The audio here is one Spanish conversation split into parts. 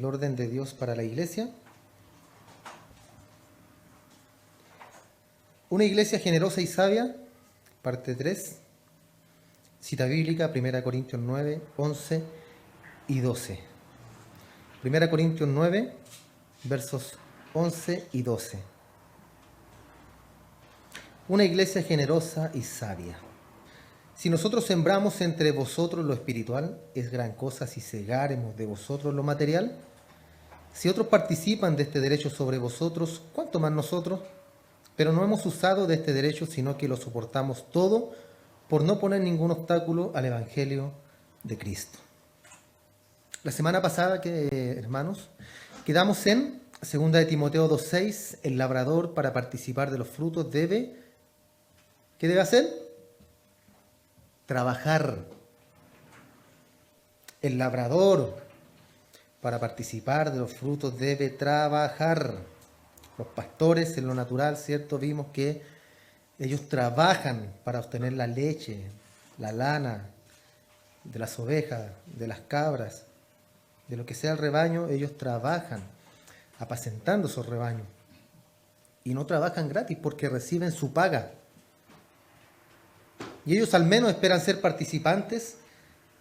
el orden de Dios para la iglesia. Una iglesia generosa y sabia, parte 3, cita bíblica, 1 Corintios 9, 11 y 12. 1 Corintios 9, versos 11 y 12. Una iglesia generosa y sabia. Si nosotros sembramos entre vosotros lo espiritual, es gran cosa si segáremos de vosotros lo material. Si otros participan de este derecho sobre vosotros, ¿cuánto más nosotros? Pero no hemos usado de este derecho, sino que lo soportamos todo por no poner ningún obstáculo al Evangelio de Cristo. La semana pasada, hermanos, quedamos en 2 de Timoteo 2:6, el labrador para participar de los frutos debe, ¿qué debe hacer? Trabajar. El labrador para participar de los frutos debe trabajar. Los pastores en lo natural, ¿cierto? Vimos que ellos trabajan para obtener la leche, la lana de las ovejas, de las cabras, de lo que sea el rebaño. Ellos trabajan apacentando esos rebaños. Y no trabajan gratis porque reciben su paga. Y ellos al menos esperan ser participantes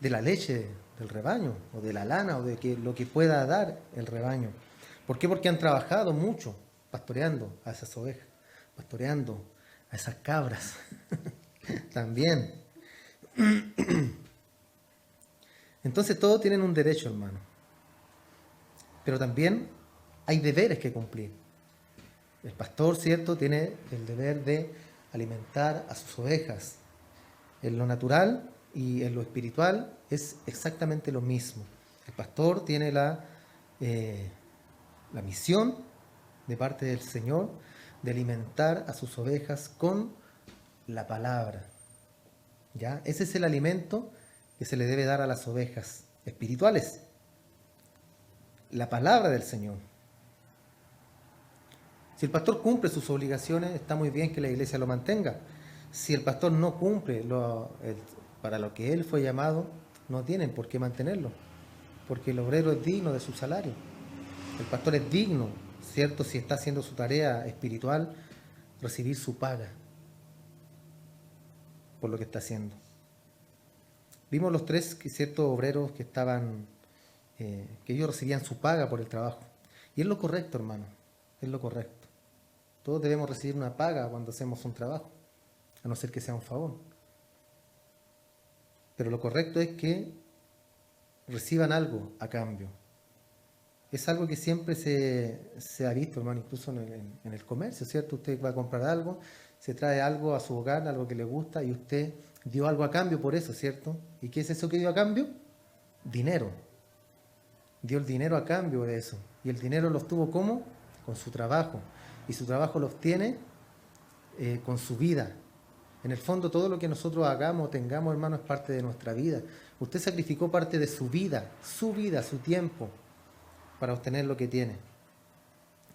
de la leche del rebaño, o de la lana, o de lo que pueda dar el rebaño. ¿Por qué? Porque han trabajado mucho pastoreando a esas ovejas, pastoreando a esas cabras también. Entonces todos tienen un derecho, hermano. Pero también hay deberes que cumplir. El pastor, ¿cierto?, tiene el deber de alimentar a sus ovejas. En lo natural y en lo espiritual es exactamente lo mismo. El pastor tiene la misión de parte del Señor de alimentar a sus ovejas con la palabra. ¿Ya? Ese es el alimento que se le debe dar a las ovejas espirituales. La palabra del Señor. Si el pastor cumple sus obligaciones, está muy bien que la iglesia lo mantenga. Si el pastor no cumple para lo que él fue llamado, no tienen por qué mantenerlo, porque el obrero es digno de su salario. El pastor es digno, ¿cierto?, si está haciendo su tarea espiritual, recibir su paga por lo que está haciendo. Vimos los tres ciertos obreros que estaban, que ellos recibían su paga por el trabajo. Y es lo correcto, hermano, es lo correcto. Todos debemos recibir una paga cuando hacemos un trabajo, a no ser que sea un favor. Pero lo correcto es que reciban algo a cambio. Es algo que siempre se ha visto, hermano, incluso en el comercio, ¿cierto? Usted va a comprar algo, se trae algo a su hogar, algo que le gusta, y usted dio algo a cambio por eso, ¿cierto? ¿Y qué es eso que dio a cambio? Dinero. Dio el dinero a cambio de eso. Y el dinero lo obtuvo ¿cómo? Con su trabajo. Y su trabajo lo obtiene con su vida. En el fondo, todo lo que nosotros hagamos o tengamos, hermano, es parte de nuestra vida. Usted sacrificó parte de su vida, su tiempo, para obtener lo que tiene.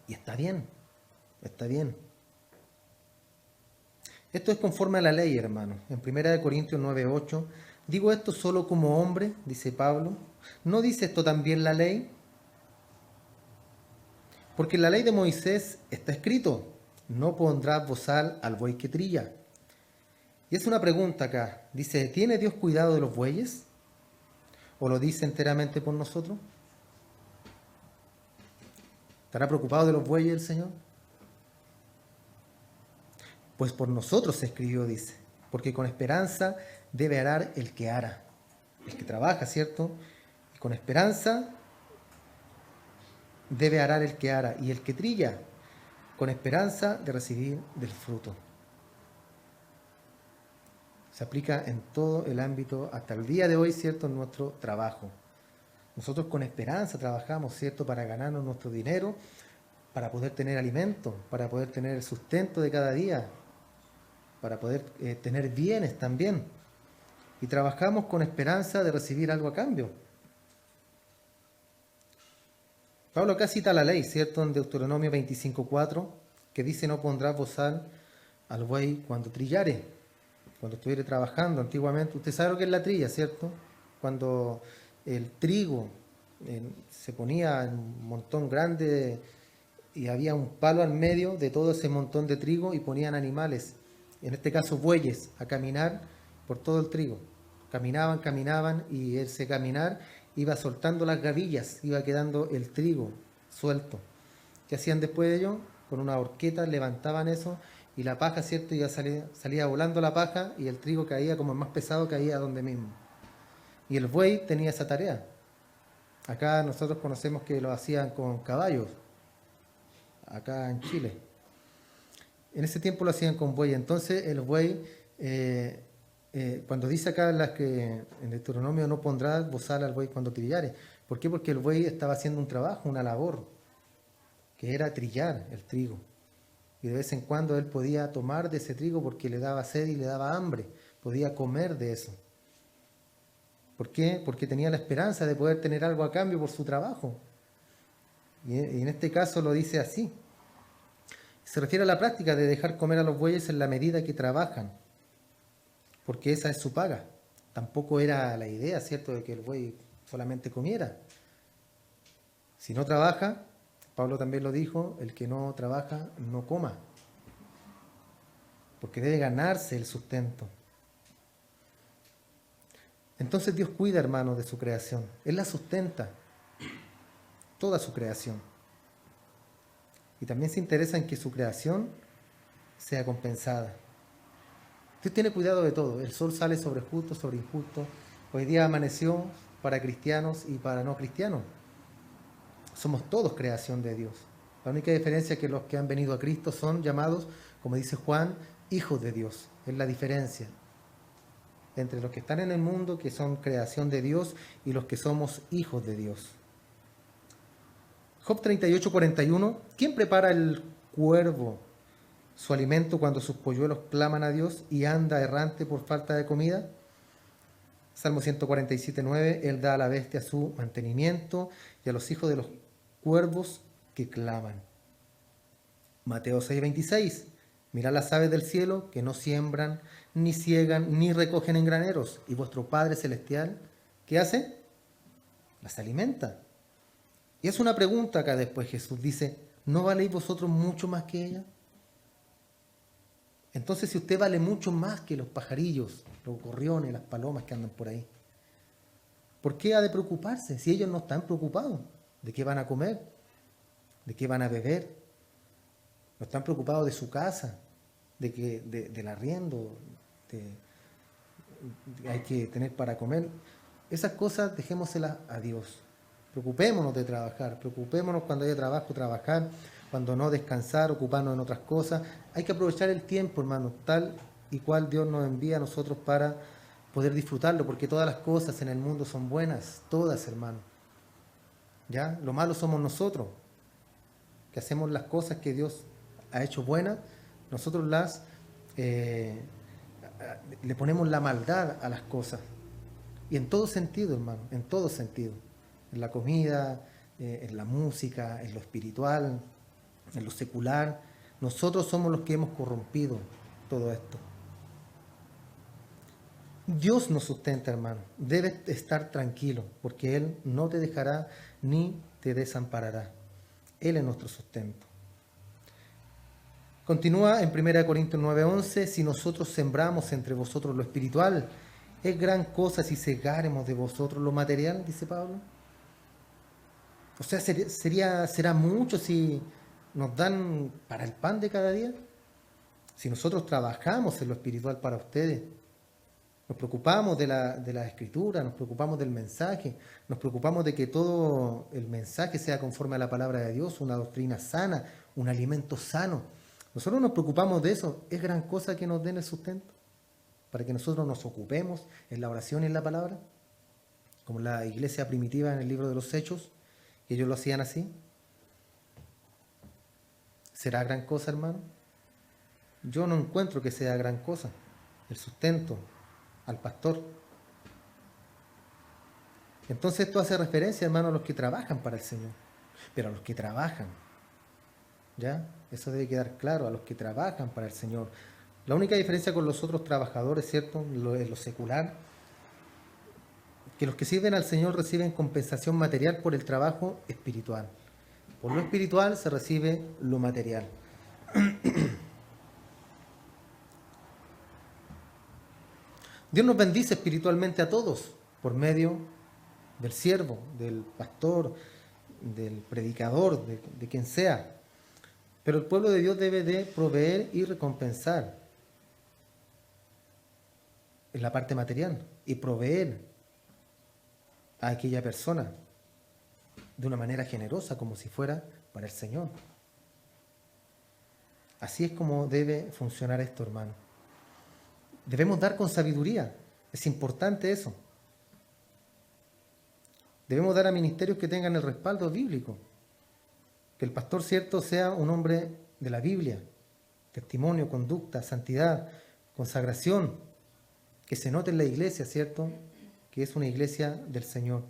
Y está bien, está bien. Esto es conforme a la ley, hermano. En 1 Corintios 9:8, digo esto solo como hombre, dice Pablo. ¿No dice esto también la ley? Porque en la ley de Moisés está escrito, no pondrás bozal al buey que trilla. Y es una pregunta acá. Dice, ¿tiene Dios cuidado de los bueyes? ¿O lo dice enteramente por nosotros? ¿Estará preocupado de los bueyes el Señor? Pues por nosotros se escribió, dice, porque con esperanza debe arar el que ara, el que trabaja, ¿cierto? Y con esperanza debe arar el que ara, y el que trilla, con esperanza de recibir del fruto. Se aplica en todo el ámbito, hasta el día de hoy, ¿cierto?, en nuestro trabajo. Nosotros con esperanza trabajamos, ¿cierto?, para ganarnos nuestro dinero, para poder tener alimento, para poder tener el sustento de cada día, para poder tener bienes también. Y trabajamos con esperanza de recibir algo a cambio. Pablo acá cita la ley, ¿cierto?, en Deuteronomio 25:4, que dice, no pondrás bozal al buey cuando trillare, cuando estuviere trabajando. Antiguamente, usted sabe lo que es la trilla, ¿cierto? Cuando el trigo se ponía en un montón grande y había un palo al medio de todo ese montón de trigo y ponían animales, en este caso bueyes, a caminar por todo el trigo. Caminaban, caminaban y ese caminar iba soltando las gavillas, iba quedando el trigo suelto. ¿Qué hacían después de ello? Con una horqueta levantaban eso y la paja, ¿cierto? Ya salía volando la paja y el trigo caía, como el más pesado, caía donde mismo. Y el buey tenía esa tarea. Acá nosotros conocemos que lo hacían con caballos, acá en Chile. En ese tiempo lo hacían con buey. Entonces el buey, cuando dice acá que en Deuteronomio no pondrás bozal al buey cuando trillare. ¿Por qué? Porque el buey estaba haciendo un trabajo, una labor, que era trillar el trigo. Y de vez en cuando él podía tomar de ese trigo porque le daba sed y le daba hambre. Podía comer de eso. ¿Por qué? Porque tenía la esperanza de poder tener algo a cambio por su trabajo. Y en este caso lo dice así. Se refiere a la práctica de dejar comer a los bueyes en la medida que trabajan, porque esa es su paga. Tampoco era la idea, ¿cierto?, de que el buey solamente comiera. Si no trabaja, Pablo también lo dijo, el que no trabaja no coma, porque debe ganarse el sustento. Entonces Dios cuida, hermanos, de su creación. Él la sustenta, toda su creación. Y también se interesa en que su creación sea compensada. Dios tiene cuidado de todo. El sol sale sobre justos, sobre injustos. Hoy día amaneció para cristianos y para no cristianos. Somos todos creación de Dios. La única diferencia es que los que han venido a Cristo son llamados, como dice Juan, hijos de Dios. Es la diferencia entre los que están en el mundo, que son creación de Dios, y los que somos hijos de Dios. Job 38:41, ¿quién prepara el cuervo su alimento cuando sus polluelos claman a Dios y anda errante por falta de comida? Salmo 147:9, Él da a la bestia su mantenimiento y a los hijos de los cuervos que claman. Mateo 6:26, mirad las aves del cielo que no siembran, ni ciegan, ni recogen en graneros, y vuestro Padre Celestial, ¿qué hace? Las alimenta. Y es una pregunta acá después Jesús dice, ¿no valéis vosotros mucho más que ella? Entonces si usted vale mucho más que los pajarillos, los gorriones, las palomas que andan por ahí, ¿por qué ha de preocuparse si ellos no están preocupados? ¿De qué van a comer? ¿De qué van a beber? No están preocupados de su casa, del arriendo, hay que tener para comer. Esas cosas dejémoselas a Dios. Preocupémonos de trabajar, preocupémonos cuando haya trabajo, trabajar, cuando no descansar, ocuparnos en otras cosas. Hay que aprovechar el tiempo, hermanos, tal y cual Dios nos envía a nosotros para poder disfrutarlo, porque todas las cosas en el mundo son buenas, todas, hermanos. ¿Ya? Lo malo somos nosotros, que hacemos las cosas que Dios ha hecho buenas, nosotros le ponemos la maldad a las cosas. Y en todo sentido, hermano, en todo sentido. En la comida, en la música, en lo espiritual, en lo secular. Nosotros somos los que hemos corrompido todo esto. Dios nos sustenta, hermano. Debes estar tranquilo, porque Él no te dejará ni te desamparará. Él es nuestro sustento. Continúa en 1 Corintios 9:11, si nosotros sembramos entre vosotros lo espiritual, es gran cosa si cegáremos de vosotros lo material, dice Pablo. O sea, será mucho si nos dan para el pan de cada día. Si nosotros trabajamos en lo espiritual para ustedes, nos preocupamos de la escritura, nos preocupamos del mensaje, nos preocupamos de que todo el mensaje sea conforme a la palabra de Dios, una doctrina sana, un alimento sano. Nosotros nos preocupamos de eso. Es gran cosa que nos den el sustento para que nosotros nos ocupemos en la oración y en la palabra, como la iglesia primitiva en el libro de los Hechos, que ellos lo hacían así. ¿Será gran cosa, hermano? Yo no encuentro que sea gran cosa el sustento al pastor. Entonces esto hace referencia, hermano, a los que trabajan para el Señor, pero a los que trabajan, ¿ya? Eso debe quedar claro, a los que trabajan para el Señor. La única diferencia con los otros trabajadores, ¿cierto?, en lo secular, que los que sirven al Señor reciben compensación material por el trabajo espiritual. Por lo espiritual se recibe lo material. Dios nos bendice espiritualmente a todos por medio del siervo, del pastor, del predicador, de quien sea. Pero el pueblo de Dios debe de proveer y recompensar en la parte material y proveer a aquella persona de una manera generosa, como si fuera para el Señor. Así es como debe funcionar esto, hermano. Debemos dar con sabiduría. Es importante eso. Debemos dar a ministerios que tengan el respaldo bíblico. Que el pastor, cierto, sea un hombre de la Biblia. Testimonio, conducta, santidad, consagración. Que se note en la iglesia, cierto, que es una iglesia del Señor.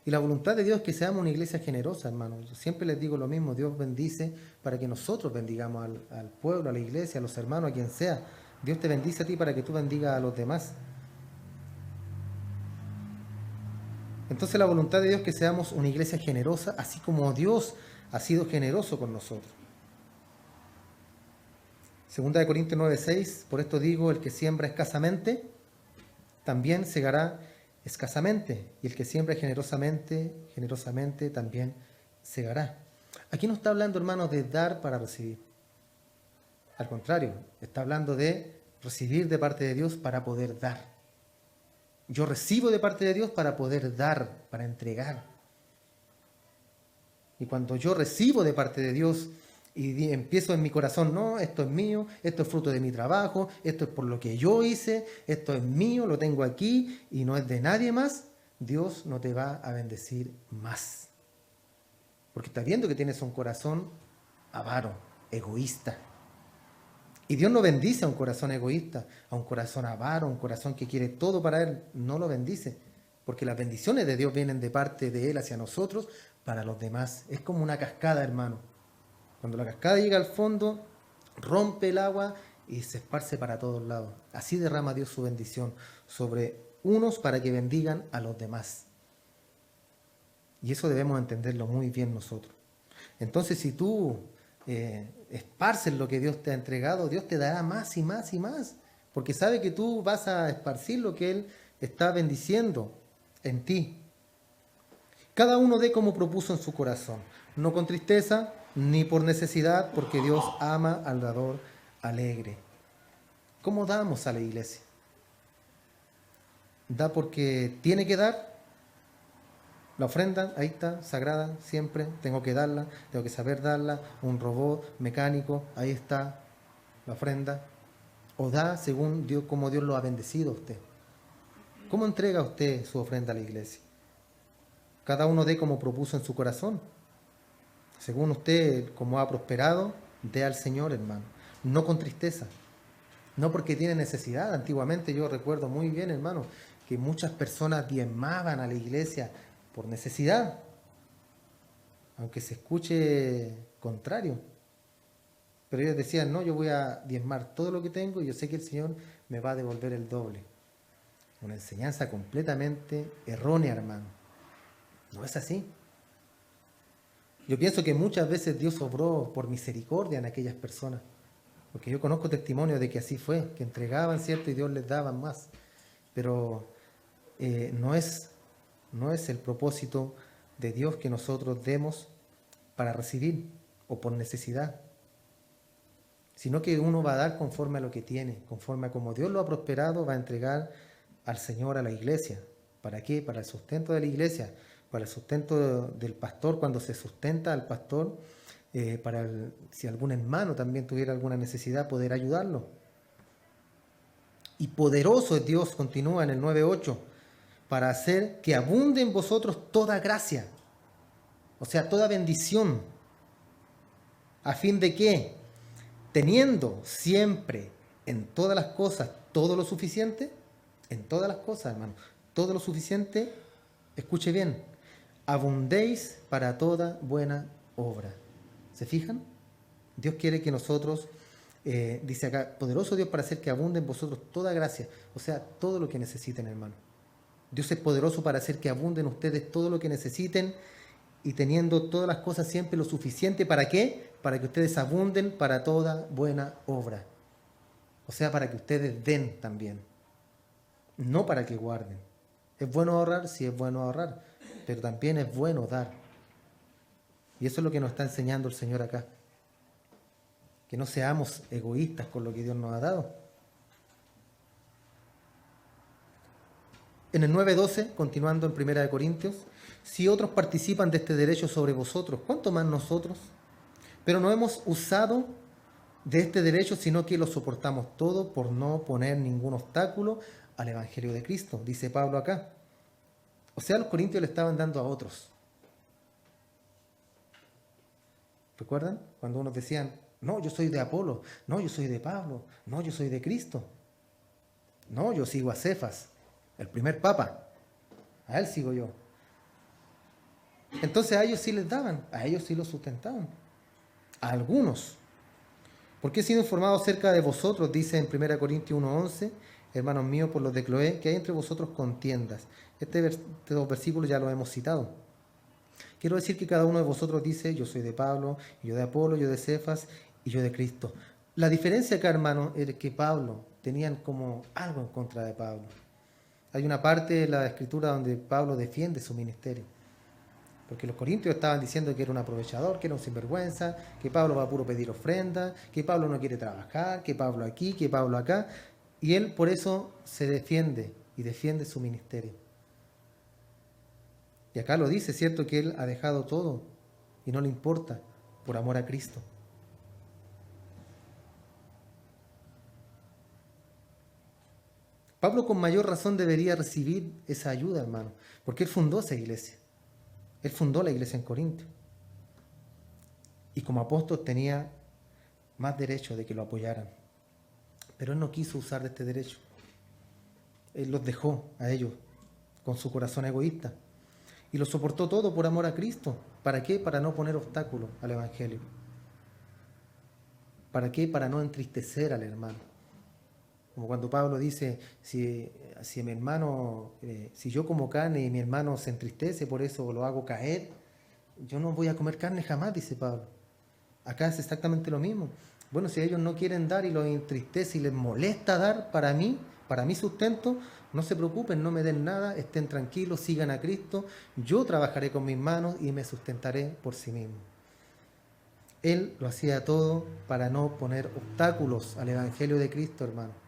Y la voluntad de Dios es que seamos una iglesia generosa, hermano. Yo siempre les digo lo mismo, Dios bendice para que nosotros bendigamos al pueblo, a la iglesia, a los hermanos, a quien sea. Dios te bendice a ti para que tú bendigas a los demás. Entonces la voluntad de Dios es que seamos una iglesia generosa, así como Dios ha sido generoso con nosotros. Segunda de Corintios 9:6, por esto digo, el que siembra escasamente, también segará escasamente, y el que siembra generosamente, generosamente también segará. Aquí no está hablando, hermanos, de dar para recibir. Al contrario, está hablando de recibir de parte de Dios para poder dar. Yo recibo de parte de Dios para poder dar, para entregar. Y cuando yo recibo de parte de Dios y empiezo en mi corazón, no, esto es mío, esto es fruto de mi trabajo, esto es por lo que yo hice, esto es mío, lo tengo aquí y no es de nadie más, Dios no te va a bendecir más. Porque está viendo que tienes un corazón avaro, egoísta. Y Dios no bendice a un corazón egoísta, a un corazón avaro, a un corazón que quiere todo para Él, no lo bendice. Porque las bendiciones de Dios vienen de parte de Él hacia nosotros para los demás. Es como una cascada, hermano. Cuando la cascada llega al fondo, rompe el agua y se esparce para todos lados. Así derrama Dios su bendición sobre unos para que bendigan a los demás. Y eso debemos entenderlo muy bien nosotros. Entonces, si tú esparces lo que Dios te ha entregado, Dios te dará más y más y más. Porque sabe que tú vas a esparcir lo que Él está bendiciendo en ti. Cada uno dé como propuso en su corazón, no con tristeza ni por necesidad, porque Dios ama al dador alegre. ¿Cómo damos a la iglesia? ¿Da porque tiene que dar? La ofrenda, ahí está, sagrada, siempre, tengo que darla, tengo que saber darla, un robot mecánico, ahí está la ofrenda. O da según Dios, como Dios lo ha bendecido a usted. ¿Cómo entrega usted su ofrenda a la iglesia? Cada uno dé como propuso en su corazón. Según usted, como ha prosperado, dé al Señor, hermano. No con tristeza. No porque tiene necesidad. Antiguamente yo recuerdo muy bien, hermano, que muchas personas diezmaban a la iglesia por necesidad. Aunque se escuche contrario. Pero ellos decían, no, yo voy a diezmar todo lo que tengo y yo sé que el Señor me va a devolver el doble. Una enseñanza completamente errónea, hermano. No es así. Yo pienso que muchas veces Dios obró por misericordia en aquellas personas, porque yo conozco testimonios de que así fue, que entregaban, ¿cierto? Y Dios les daba más. Pero no es el propósito de Dios que nosotros demos para recibir o por necesidad, sino que uno va a dar conforme a lo que tiene, conforme a como Dios lo ha prosperado, va a entregar al Señor, a la iglesia. ¿Para qué? Para el sustento de la iglesia, para el sustento del pastor cuando se sustenta al pastor, si algún hermano también tuviera alguna necesidad, poder ayudarlo. Y poderoso es Dios, continúa en el 9:8, para hacer que abunde en vosotros toda gracia, o sea, toda bendición, a fin de que, teniendo siempre en todas las cosas todo lo suficiente, en todas las cosas, hermano, todo lo suficiente, escuche bien, abundéis para toda buena obra. ¿Se fijan? Dios quiere que nosotros, dice acá, poderoso Dios para hacer que abunde en vosotros toda gracia, o sea, todo lo que necesiten, hermano. Dios es poderoso para hacer que abunden ustedes todo lo que necesiten y teniendo todas las cosas siempre lo suficiente. ¿Para qué? Para que ustedes abunden para toda buena obra. O sea, para que ustedes den también. No para que guarden. ¿Es bueno ahorrar? Sí, es bueno ahorrar. Pero también es bueno dar. Y eso es lo que nos está enseñando el Señor acá. Que no seamos egoístas con lo que Dios nos ha dado. En el 9:12, continuando en 1 Corintios, si otros participan de este derecho sobre vosotros, ¿cuánto más nosotros? Pero no hemos usado de este derecho, sino que lo soportamos todo por no poner ningún obstáculo al Evangelio de Cristo, dice Pablo acá. O sea, los corintios le estaban dando a otros. ¿Recuerdan? Cuando unos decían, no, yo soy de Apolo, no, yo soy de Pablo, no, yo soy de Cristo, no, yo sigo a Cefas, el primer papa, a él sigo yo. Entonces a ellos sí les daban, a ellos sí los sustentaban, a algunos. Porque he sido informado acerca de vosotros, dice en 1 Corintios 1:11, hermanos míos, por los de Cloé, que hay entre vosotros contiendas. Estos dos versículos ya los hemos citado. Quiero decir que cada uno de vosotros dice, yo soy de Pablo, yo de Apolo, yo de Cefas y yo de Cristo. La diferencia acá, hermano, es que Pablo, tenían como algo en contra de Pablo. Hay una parte de la Escritura donde Pablo defiende su ministerio. Porque los corintios estaban diciendo que era un aprovechador, que era un sinvergüenza, que Pablo va a puro pedir ofrenda, que Pablo no quiere trabajar, que Pablo aquí, que Pablo acá. Y él por eso se defiende y defiende su ministerio. Y acá lo dice, ¿cierto? Que él ha dejado todo y no le importa por amor a Cristo. Pablo con mayor razón debería recibir esa ayuda, hermano, porque él fundó esa iglesia. Él fundó la iglesia en Corinto. Y como apóstol tenía más derecho de que lo apoyaran. Pero él no quiso usar de este derecho. Él los dejó a ellos con su corazón egoísta. Y lo soportó todo por amor a Cristo. ¿Para qué? Para no poner obstáculos al Evangelio. ¿Para qué? Para no entristecer al hermano. Como cuando Pablo dice, si mi hermano, si yo como carne y mi hermano se entristece, por eso lo hago caer, yo no voy a comer carne jamás, dice Pablo. Acá es exactamente lo mismo. Bueno, si ellos no quieren dar y los entristece y les molesta dar para mi sustento, no se preocupen, no me den nada, estén tranquilos, sigan a Cristo, yo trabajaré con mis manos y me sustentaré por sí mismo. Él lo hacía todo para no poner obstáculos al Evangelio de Cristo, hermano.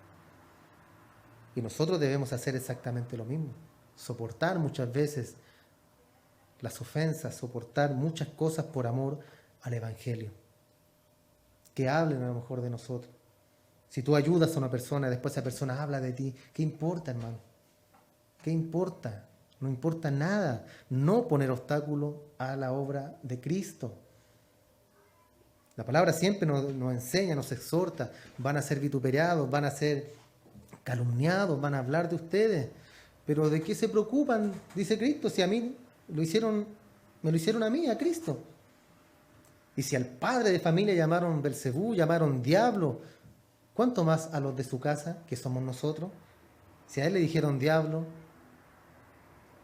Y nosotros debemos hacer exactamente lo mismo, soportar muchas veces las ofensas, soportar muchas cosas por amor al Evangelio. Que hablen a lo mejor de nosotros. Si tú ayudas a una persona y después esa persona habla de ti, ¿qué importa, hermano? ¿Qué importa? No importa nada. No poner obstáculo a la obra de Cristo. La palabra siempre nos enseña, nos exhorta. Van a ser vituperados, van a ser calumniados, van a hablar de ustedes. Pero ¿de qué se preocupan? Dice Cristo, si a mí me lo hicieron a mí, a Cristo. Y si al padre de familia llamaron Belcebú, llamaron diablo, ¿cuánto más a los de su casa, que somos nosotros? Si a él le dijeron diablo,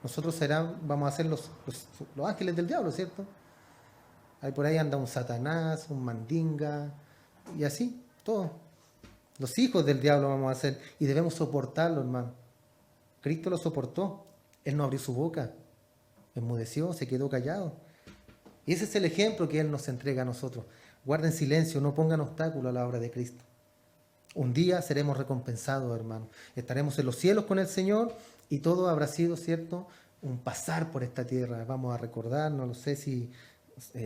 nosotros vamos a ser los ángeles del diablo, ¿cierto? Ahí por ahí anda un Satanás, un mandinga, y así, todo. Los hijos del diablo vamos a ser, y debemos soportarlo, hermano. Cristo lo soportó, él no abrió su boca, enmudeció, se quedó callado. Y ese es el ejemplo que él nos entrega a nosotros. Guarden silencio, no pongan obstáculo a la obra de Cristo. Un día seremos recompensados, hermano. Estaremos en los cielos con el Señor y todo habrá sido, ¿cierto?, un pasar por esta tierra. Vamos a recordar, no lo sé si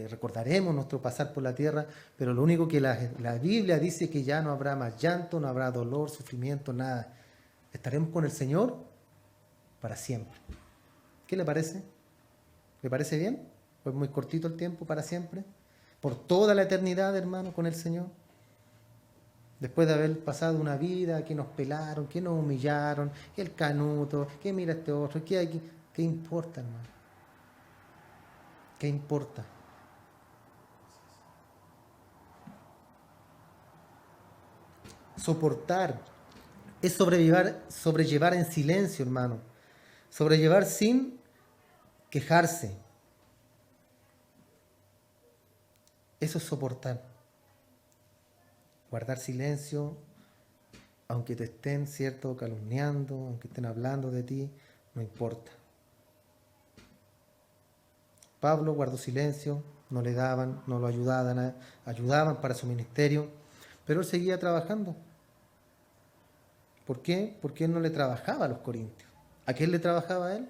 recordaremos nuestro pasar por la tierra, pero lo único que la Biblia dice que ya no habrá más llanto, no habrá dolor, sufrimiento, nada. Estaremos con el Señor para siempre. ¿Qué le parece? ¿Le parece bien? Pues muy cortito el tiempo, para siempre. Por toda la eternidad, hermano, con el Señor. Después de haber pasado una vida que nos pelaron, que nos humillaron, que el canuto, que mira este otro, ¿qué importa, hermano? ¿Qué importa? Soportar es sobrellevar en silencio, hermano. Sobrellevar sin quejarse. Eso es soportar. Guardar silencio, aunque te estén, ¿cierto?, calumniando, aunque estén hablando de ti, no importa. Pablo guardó silencio, no le daban, no lo ayudaban para su ministerio, pero él seguía trabajando. ¿Por qué? Porque él no le trabajaba a los corintios. ¿A quién le trabajaba él?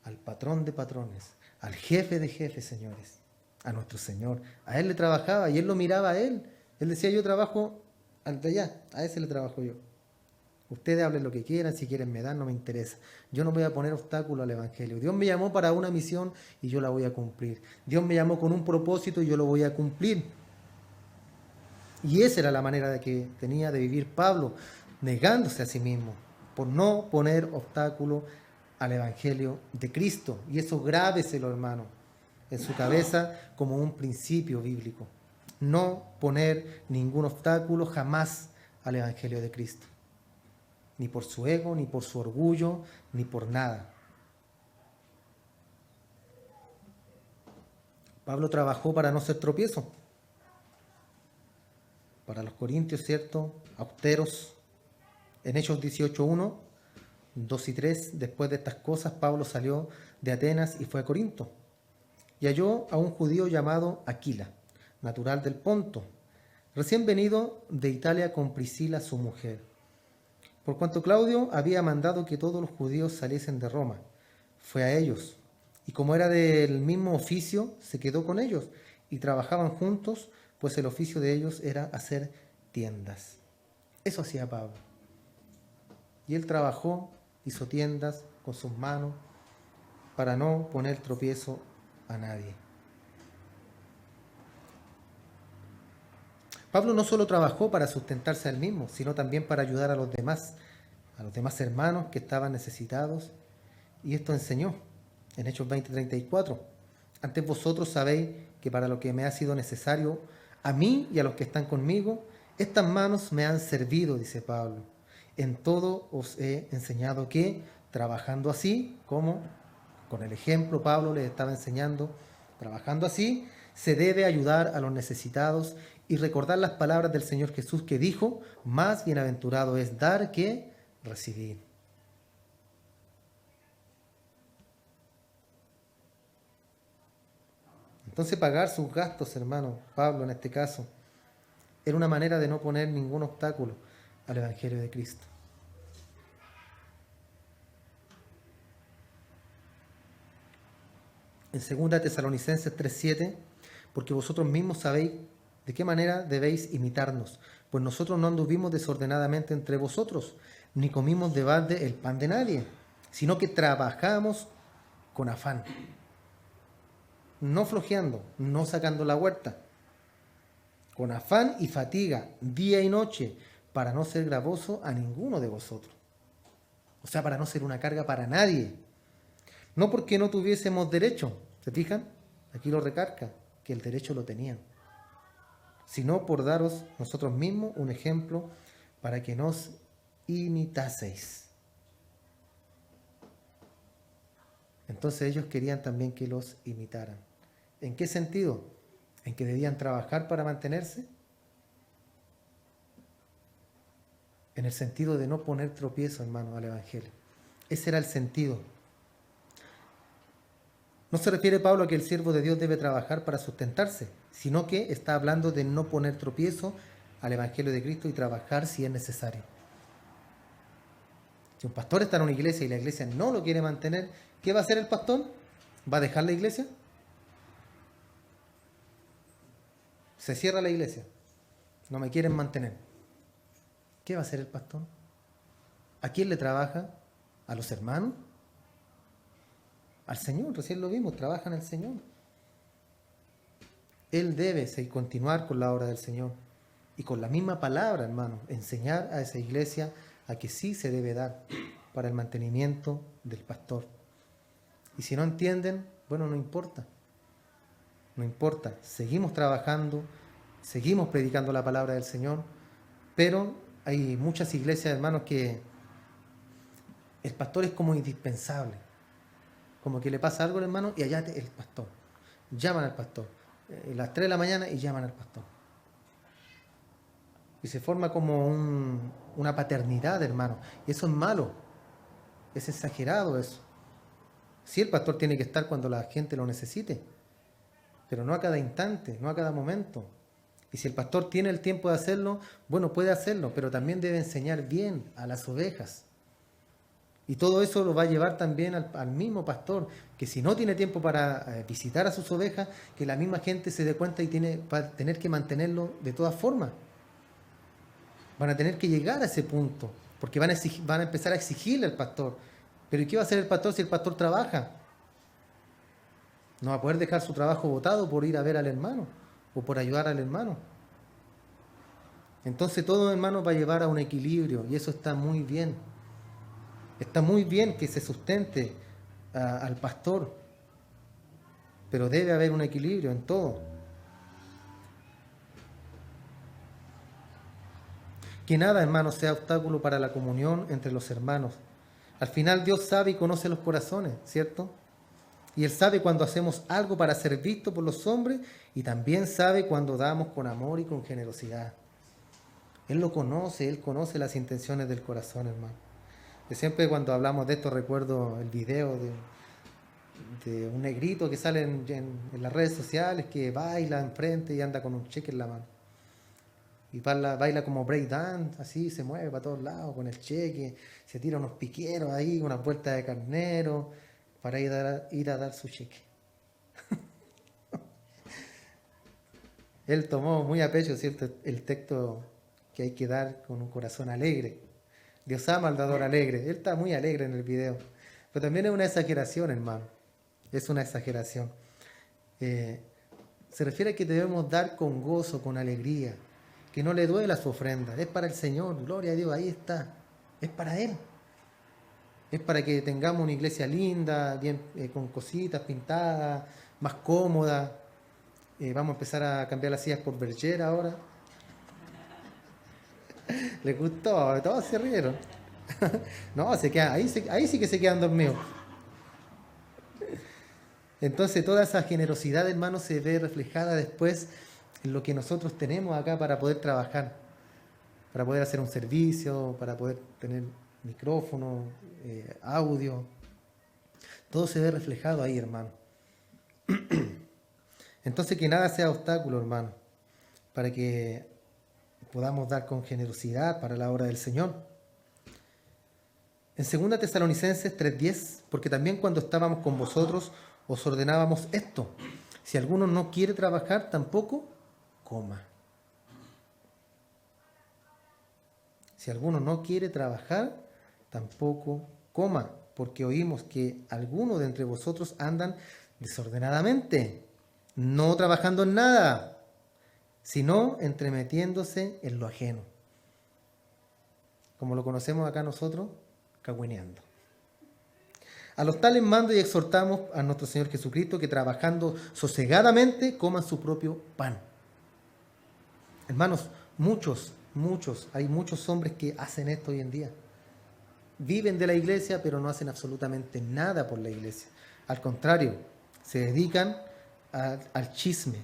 Al patrón de patrones, al jefe de jefes, señores, a nuestro Señor. A él le trabajaba y él lo miraba a él. Él decía, yo trabajo al de allá, a ese le trabajo yo. Ustedes hablen lo que quieran, si quieren me dan, no me interesa. Yo no voy a poner obstáculo al Evangelio. Dios me llamó para una misión y yo la voy a cumplir. Dios me llamó con un propósito y yo lo voy a cumplir. Y esa era la manera que tenía de vivir Pablo, negándose a sí mismo, por no poner obstáculo al Evangelio de Cristo. Y eso grábeselo, hermano, en su cabeza como un principio bíblico. No poner ningún obstáculo jamás al Evangelio de Cristo. Ni por su ego, ni por su orgullo, ni por nada. Pablo trabajó para no ser tropiezo. Para los corintios, ¿cierto? Austeros. En Hechos 18:1, 2 y 3, después de estas cosas, Pablo salió de Atenas y fue a Corinto. Y halló a un judío llamado Aquila, natural del Ponto, recién venido de Italia con Priscila, su mujer. Por cuanto Claudio había mandado que todos los judíos saliesen de Roma, fue a ellos, y como era del mismo oficio, se quedó con ellos, y trabajaban juntos, pues el oficio de ellos era hacer tiendas. Eso hacía Pablo. Y él trabajó, hizo tiendas con sus manos, para no poner tropiezo a nadie. Pablo no solo trabajó para sustentarse a él mismo, sino también para ayudar a los demás hermanos que estaban necesitados. Y esto enseñó en Hechos 20:34. Antes vosotros sabéis que para lo que me ha sido necesario, a mí y a los que están conmigo, estas manos me han servido, dice Pablo. En todo os he enseñado que, trabajando así, como con el ejemplo Pablo les estaba enseñando, trabajando así, se debe ayudar a los necesitados y recordar las palabras del Señor Jesús que dijo, más bienaventurado es dar que recibir. Entonces pagar sus gastos, hermano, Pablo en este caso, era una manera de no poner ningún obstáculo al Evangelio de Cristo. En 2 Tesalonicenses 3:7, porque vosotros mismos sabéis de qué manera debéis imitarnos, pues nosotros no anduvimos desordenadamente entre vosotros, ni comimos de balde el pan de nadie, sino que trabajamos con afán, no flojeando, no sacando la huerta, con afán y fatiga, día y noche, para no ser gravoso a ninguno de vosotros. O sea, para no ser una carga para nadie. No porque no tuviésemos derecho, ¿se fijan? Aquí lo recarga, que el derecho lo tenían. Sino por daros nosotros mismos un ejemplo para que nos imitaseis. Entonces ellos querían también que los imitaran. ¿En qué sentido? ¿En que debían trabajar para mantenerse? En el sentido de no poner tropiezo, hermano, al Evangelio. Ese era el sentido. No se refiere Pablo a que el siervo de Dios debe trabajar para sustentarse, sino que está hablando de no poner tropiezo al Evangelio de Cristo y trabajar si es necesario. Si un pastor está en una iglesia y la iglesia no lo quiere mantener, ¿qué va a hacer el pastor? ¿Va a dejar la iglesia? Se cierra la iglesia. No me quieren mantener. ¿Qué va a hacer el pastor? ¿A quién le trabaja? ¿A los hermanos? Al Señor, recién lo vimos, trabaja en el Señor. Él debe continuar con la obra del Señor. Y con la misma palabra, hermano, enseñar a esa iglesia a que sí se debe dar para el mantenimiento del pastor. Y si no entienden, bueno, no importa. No importa, seguimos trabajando, seguimos predicando la palabra del Señor, pero hay muchas iglesias, hermanos, que El pastor es como indispensable. Como que le pasa algo al hermano y allá el pastor. Llaman al pastor. Las 3 de la mañana y llaman al pastor. Y se forma como una paternidad, hermano. Y eso es malo. Es exagerado eso. Sí, el pastor tiene que estar cuando la gente lo necesite, pero no a cada instante, no a cada momento. Y si el pastor tiene el tiempo de hacerlo, bueno, puede hacerlo, pero también debe enseñar bien a las ovejas. Y todo eso lo va a llevar también al mismo pastor, que si no tiene tiempo para visitar a sus ovejas, que la misma gente se dé cuenta y va a tener que mantenerlo de todas formas. Van a tener que llegar a ese punto, porque van a empezar a exigirle al pastor. Pero ¿y qué va a hacer el pastor si el pastor trabaja? No va a poder dejar su trabajo botado por ir a ver al hermano o por ayudar al hermano. Entonces todo, hermano, va a llevar a un equilibrio y eso está muy bien. Está muy bien que se sustente al pastor, pero debe haber un equilibrio en todo. Que nada, hermano, sea obstáculo para la comunión entre los hermanos. Al final Dios sabe y conoce los corazones, ¿cierto? Y Él sabe cuando hacemos algo para ser visto por los hombres y también sabe cuando damos con amor y con generosidad. Él lo conoce, Él conoce las intenciones del corazón, hermano. Yo siempre cuando hablamos de esto recuerdo el video de un negrito que sale en las redes sociales que baila enfrente y anda con un cheque en la mano. Y baila como breakdance, así, se mueve para todos lados con el cheque, se tira unos piqueros ahí, unas vueltas de carnero, para ir a dar su cheque. Él tomó muy a pecho, ¿cierto?, el texto que hay que dar con un corazón alegre. Dios ama al dador alegre. Él está muy alegre en el video. Pero también es una exageración, hermano. Es una exageración. Se refiere a que debemos dar con gozo, con alegría. Que no le duela su ofrenda. Es para el Señor. Gloria a Dios. Ahí está. Es para Él. Es para que tengamos una iglesia linda, bien, con cositas pintadas, más cómoda. Vamos a empezar a cambiar las sillas por Berger ahora. Les gustó, todos se rieron. No, ahí sí que se quedan dormidos. Entonces toda esa generosidad, hermano, se ve reflejada después en lo que nosotros tenemos acá para poder trabajar, para poder hacer un servicio, para poder tener micrófono, audio. Todo se ve reflejado ahí, hermano. Entonces que nada sea obstáculo, hermano, para que podamos dar con generosidad para la obra del Señor. En 2 Tesalonicenses 3:10, porque también cuando estábamos con vosotros os ordenábamos esto: si alguno no quiere trabajar, tampoco coma. Si alguno no quiere trabajar, tampoco coma, porque oímos que algunos de entre vosotros andan desordenadamente, no trabajando en nada, sino entremetiéndose en lo ajeno. Como lo conocemos acá nosotros, cagüineando. A los tales mando y exhortamos a nuestro Señor Jesucristo que trabajando sosegadamente coman su propio pan. Hermanos, hay muchos hombres que hacen esto hoy en día. Viven de la iglesia, pero no hacen absolutamente nada por la iglesia. Al contrario, se dedican al chisme.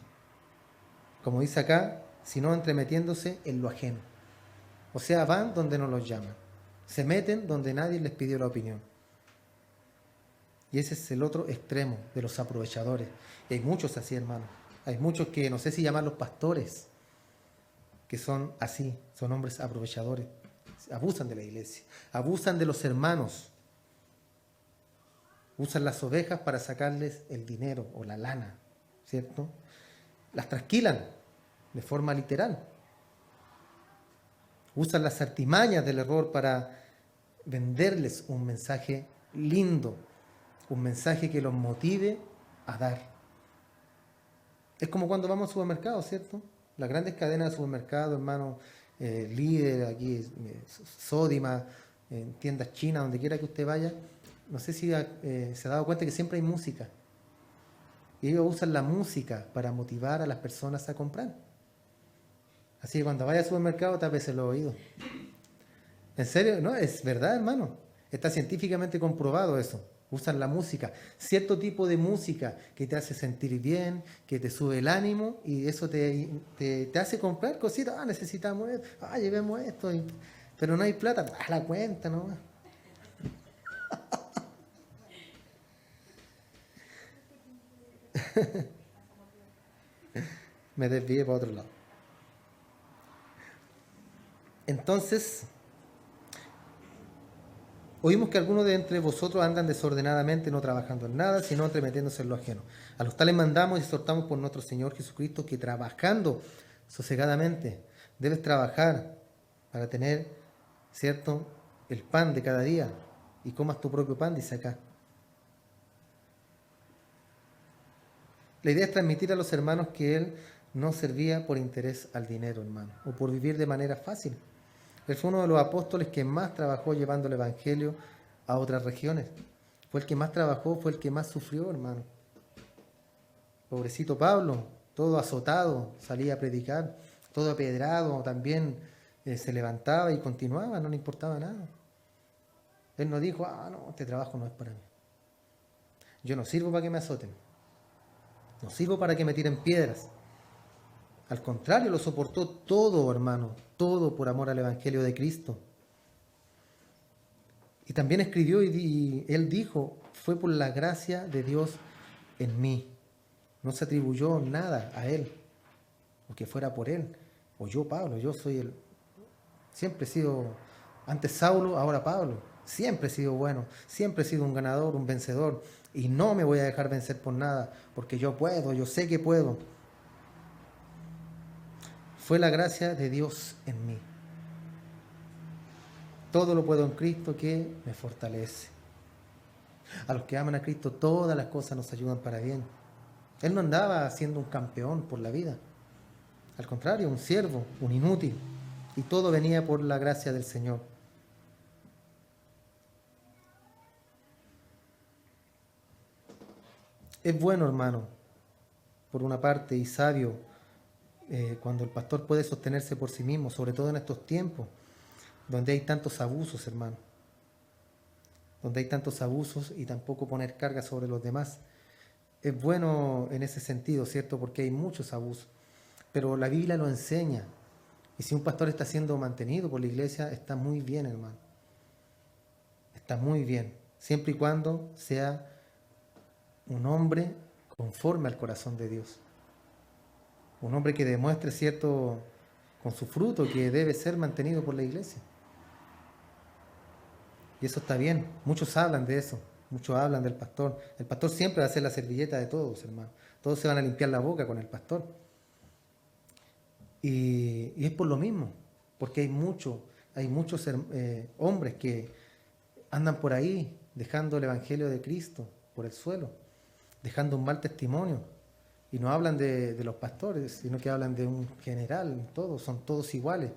Como dice acá, sino entremetiéndose en lo ajeno. O sea, van donde no los llaman. Se meten donde nadie les pidió la opinión. Y ese es el otro extremo de los aprovechadores. Y hay muchos así, hermano. Hay muchos que no sé si llamarlos pastores, que son así, son hombres aprovechadores. Abusan de la iglesia, abusan de los hermanos. Usan las ovejas para sacarles el dinero o la lana, ¿cierto? Las trasquilan de forma literal. Usan las artimañas del error para venderles un mensaje lindo, un mensaje que los motive a dar. Es como cuando vamos al supermercado, ¿cierto? Las grandes cadenas de supermercado, hermano, Líder, aquí, Sodima, en tiendas chinas, donde quiera que usted vaya, no sé si se ha dado cuenta que siempre hay música. Y ellos usan la música para motivar a las personas a comprar. Así que cuando vaya al supermercado, tápese los oídos. ¿En serio? No, es verdad, hermano. Está científicamente comprobado eso. Usan la música, cierto tipo de música que te hace sentir bien, que te sube el ánimo y eso te hace comprar cositas. Ah, necesitamos esto, ah, llevemos esto. Pero no hay plata, a la cuenta nomás. Me desvié para otro lado. Entonces, oímos que algunos de entre vosotros andan desordenadamente, no trabajando en nada, sino entremetiéndose en lo ajeno. A los tales mandamos y exhortamos por nuestro Señor Jesucristo que trabajando sosegadamente, debes trabajar para tener, ¿cierto?, el pan de cada día y comas tu propio pan, dice acá. La idea es transmitir a los hermanos que Él no servía por interés al dinero, hermano, o por vivir de manera fácil. Él fue uno de los apóstoles que más trabajó llevando el Evangelio a otras regiones. Fue el que más trabajó, fue el que más sufrió, hermano. Pobrecito Pablo, todo azotado, salía a predicar, todo apedrado, también se levantaba y continuaba, no le importaba nada. Él no dijo, no, este trabajo no es para mí. Yo no sirvo para que me azoten. No sirvo para que me tiren piedras. Al contrario, lo soportó todo, hermano, todo por amor al Evangelio de Cristo. Y también escribió y él dijo, fue por la gracia de Dios en mí. No se atribuyó nada a él, o que fuera por él, o yo, Pablo, yo soy el... Siempre he sido, antes Saulo, ahora Pablo. Siempre he sido bueno, siempre he sido un ganador, un vencedor. Y no me voy a dejar vencer por nada, porque yo puedo, yo sé que puedo. Fue la gracia de Dios en mí. Todo lo puedo en Cristo que me fortalece. A los que aman a Cristo todas las cosas nos ayudan para bien. Él no andaba siendo un campeón por la vida. Al contrario, un siervo, un inútil. Y todo venía por la gracia del Señor. Es bueno, hermano, por una parte, y sabio, cuando el pastor puede sostenerse por sí mismo, sobre todo en estos tiempos, donde hay tantos abusos, hermano. Donde hay tantos abusos y tampoco poner carga sobre los demás. Es bueno en ese sentido, ¿cierto? Porque hay muchos abusos. Pero la Biblia lo enseña. Y si un pastor está siendo mantenido por la iglesia, está muy bien, hermano. Está muy bien. Siempre y cuando sea un hombre conforme al corazón de Dios. Un hombre que demuestre, ¿cierto?, con su fruto, que debe ser mantenido por la iglesia. Y eso está bien. Muchos hablan de eso. Muchos hablan del pastor. El pastor siempre va a ser la servilleta de todos, hermano. Todos se van a limpiar la boca con el pastor. Y es por lo mismo. Porque hay muchos hombres que andan por ahí dejando el Evangelio de Cristo por el suelo, dejando un mal testimonio. Y no hablan de los pastores, sino que hablan de un general. Todos, son todos iguales.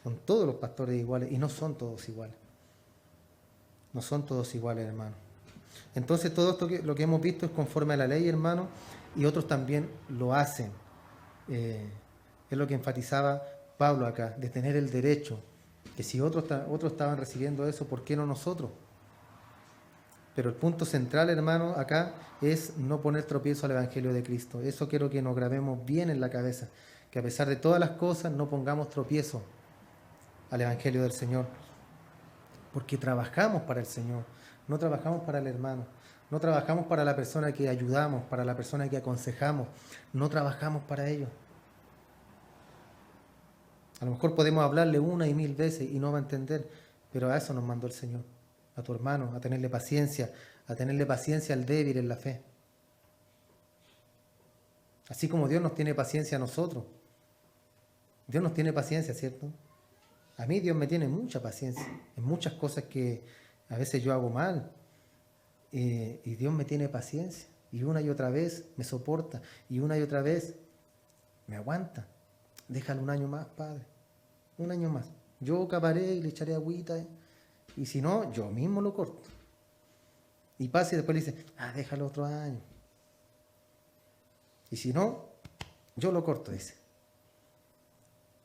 Son todos los pastores iguales y no son todos iguales. No son todos iguales, hermano. Entonces todo esto lo que hemos visto es conforme a la ley, hermano, y otros también lo hacen. Es lo que enfatizaba Pablo acá, de tener el derecho. Que si otros estaban recibiendo eso, ¿por qué no nosotros? Pero el punto central, hermano, acá es no poner tropiezo al Evangelio de Cristo. Eso quiero que nos grabemos bien en la cabeza. Que a pesar de todas las cosas no pongamos tropiezo al Evangelio del Señor. Porque trabajamos para el Señor, no trabajamos para el hermano, no trabajamos para la persona que ayudamos, para la persona que aconsejamos, no trabajamos para ellos. A lo mejor podemos hablarle 1 y 1000 veces y no va a entender, pero a eso nos mandó el Señor, a tu hermano, a tenerle paciencia al débil en la fe. Así como Dios nos tiene paciencia a nosotros. Dios nos tiene paciencia, ¿cierto? A mí Dios me tiene mucha paciencia en muchas cosas que a veces yo hago mal. Y Dios me tiene paciencia. Y una y otra vez me soporta. Y una y otra vez me aguanta. Déjalo un año más, Padre. Un año más. Yo cavaré y le echaré agüita. Y si no, yo mismo lo corto. Y pasa y después le dice, déjalo otro año. Y si no, yo lo corto, dice.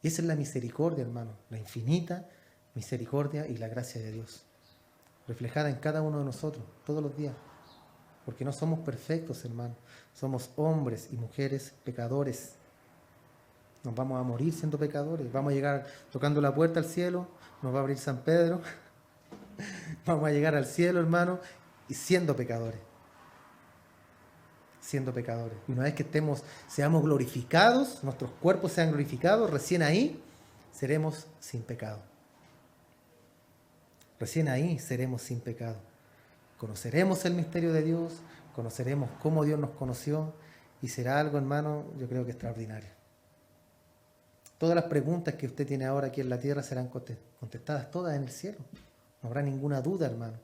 Y esa es la misericordia, hermano. La infinita misericordia y la gracia de Dios. reflejada en cada uno de nosotros, todos los días. Porque no somos perfectos, hermano. Somos hombres y mujeres pecadores. Nos vamos a morir siendo pecadores. Vamos a llegar tocando la puerta al cielo. Nos va a abrir San Pedro. Vamos a llegar al cielo, hermano, y siendo pecadores. Siendo pecadores. Y una vez que seamos glorificados, nuestros cuerpos sean glorificados, recién ahí seremos sin pecado. Recién ahí seremos sin pecado. Conoceremos el misterio de Dios, conoceremos cómo Dios nos conoció y será algo, hermano, yo creo que extraordinario. Todas las preguntas que usted tiene ahora aquí en la tierra serán contestadas todas en el cielo. No habrá ninguna duda, hermano.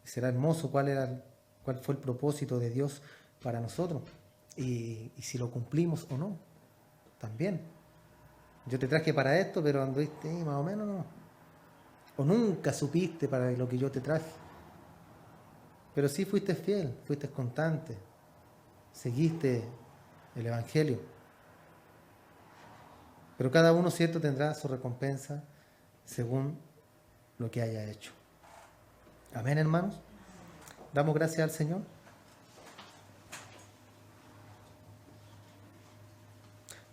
Y será hermoso cuál fue el propósito de Dios para nosotros y si lo cumplimos o no. También. Yo te traje para esto, pero anduviste más o menos no. O nunca supiste para lo que yo te traje. Pero sí fuiste fiel, fuiste constante. Seguiste el Evangelio. Pero cada uno, cierto, tendrá su recompensa según lo que haya hecho. Amén, hermanos. Damos gracias al Señor.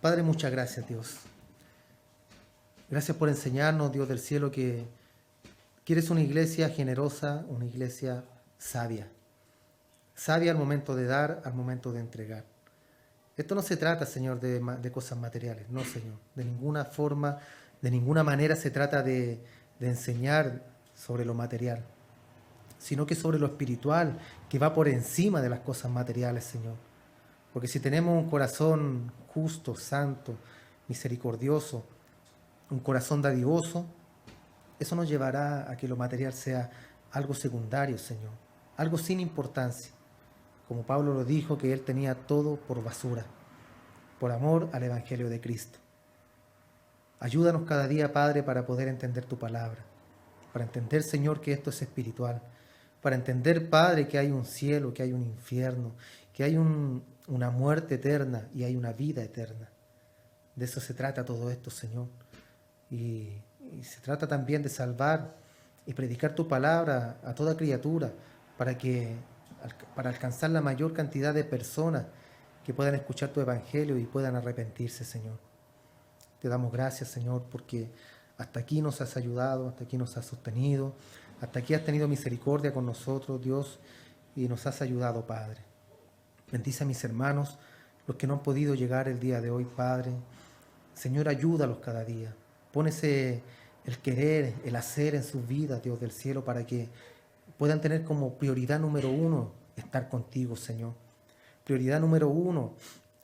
Padre, muchas gracias, Dios. Gracias por enseñarnos, Dios del cielo, que eres una iglesia generosa, una iglesia sabia. Sabia al momento de dar, al momento de entregar. Esto no se trata, Señor, de cosas materiales, no, Señor. De ninguna forma, de ninguna manera se trata de enseñar sobre lo material, sino que sobre lo espiritual, que va por encima de las cosas materiales, Señor. Porque si tenemos un corazón justo, santo, misericordioso, un corazón dadivoso, eso nos llevará a que lo material sea algo secundario, Señor, algo sin importancia. Como Pablo lo dijo, que él tenía todo por basura, por amor al Evangelio de Cristo. Ayúdanos cada día, Padre, para poder entender tu palabra, para entender, Señor, que esto es espiritual, para entender, Padre, que hay un cielo, que hay un infierno, que hay una muerte eterna y hay una vida eterna. De eso se trata todo esto, Señor. Y se trata también de salvar y predicar tu palabra a toda criatura para alcanzar la mayor cantidad de personas que puedan escuchar tu evangelio y puedan arrepentirse, Señor. Te damos gracias, Señor, porque hasta aquí nos has ayudado, hasta aquí nos has sostenido, hasta aquí has tenido misericordia con nosotros, Dios, y nos has ayudado, Padre. Bendice a mis hermanos, los que no han podido llegar el día de hoy, Padre. Señor, ayúdalos cada día. Pon el querer, el hacer en sus vidas, Dios del cielo, para que puedan tener como prioridad número 1 estar contigo, Señor. Prioridad número 1,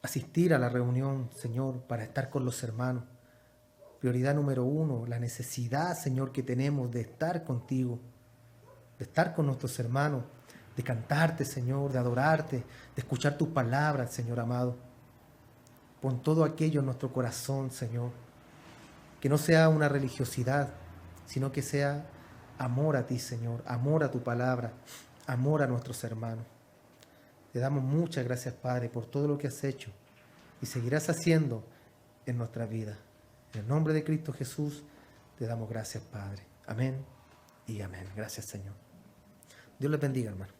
asistir a la reunión, Señor, para estar con los hermanos. Prioridad número 1, la necesidad, Señor, que tenemos de estar contigo, de estar con nuestros hermanos, de cantarte, Señor, de adorarte, de escuchar tus palabras, Señor amado. Pon todo aquello en nuestro corazón, Señor. Que no sea una religiosidad, sino que sea amor a ti, Señor, amor a tu palabra, amor a nuestros hermanos. Te damos muchas gracias, Padre, por todo lo que has hecho y seguirás haciendo en nuestra vida. En el nombre de Cristo Jesús, te damos gracias, Padre. Amén y amén. Gracias, Señor. Dios les bendiga, hermano.